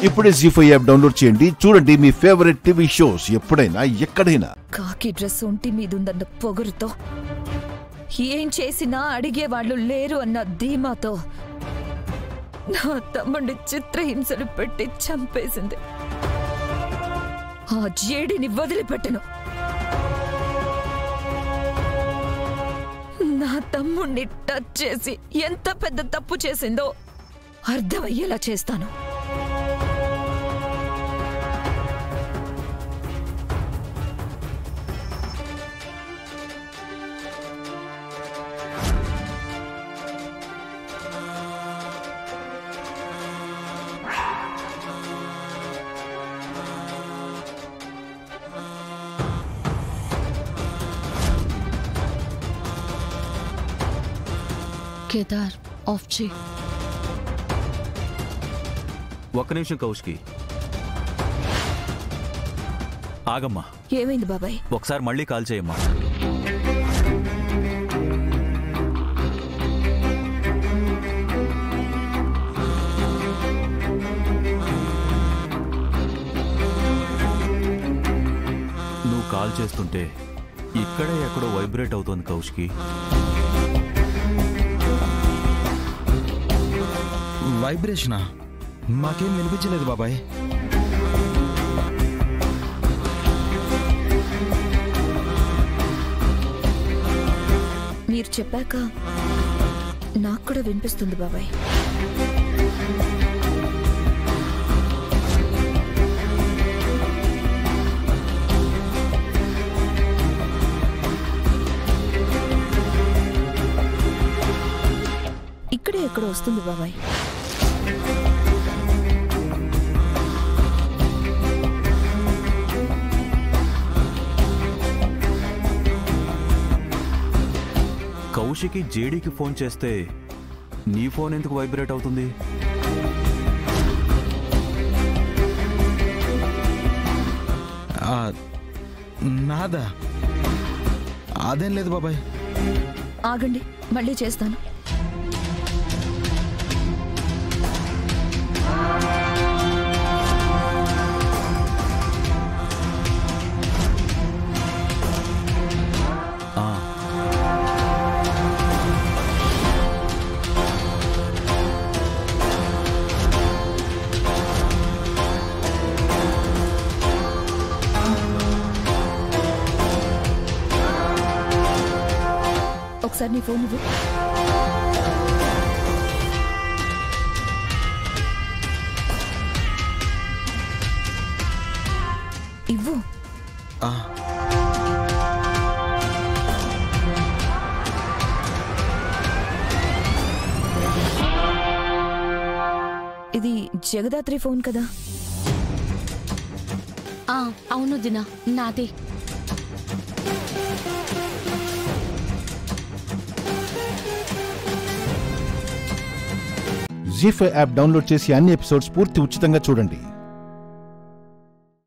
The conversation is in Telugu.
ఇప్పుడే జీ5 యాప్ డౌన్లోడ్ చేయండి. చూడండి మీ ఫేవరెట్ టీవీ షోస్ ఎప్పుడైనా ఎక్కడైనా. కాకి డ్రెస్ ఒంటి మీదుందన్న పొగరుతో, ఏం చేసినా అడిగేవాళ్లు లేరు అన్న ధీమాతో నా తమ్ముడిని చిత్రహింసలు పెట్టి చంపేసింది. ఆ జేడిని వదిలిపెట్టను. నా తమ్ముడిని టచ్ చేసి ఎంత పెద్ద తప్పు చేసిందో అర్థమయ్యేలా చేస్తాను. కేదార్ ఆఫ్ చే. ఒక్క నిమిషం కౌశికి ఆగమ్మా. ఏమైంది బాబాయ్? ఒకసారి మళ్ళీ కాల్ చేయమ్మా. నువ్వు కాల్ చేస్తుంటే ఇక్కడే ఎక్కడో వైబ్రేట్ అవుతోంది కౌశికి. వైబ్రేషనా? మాకేం వినిపించలేదు బాబాయ్. మీరు చెప్పాక నాకు కూడా వినిపిస్తుంది బాబాయ్. ఇక్కడే ఎక్కడ వస్తుంది బాబాయ్. కౌశికి జేడీకి ఫోన్ చేస్తే నీ ఫోన్ ఎందుకు వైబ్రేట్ అవుతుంది? నాదా? అదేం లేదు బాబాయ్. ఆగండి, మళ్ళీ చేస్తాను. ఒకసారి నీ ఫోన్ ఇవ్వు. ఇవ్వు. ఇది జగదాత్రి ఫోన్ కదా? అవును దినా, నాదే. జీ5 యాప్ డౌన్లోడ్ చేసి అన్ని ఎపిసోడ్స్ పూర్తి ఉచితంగా చూడండి.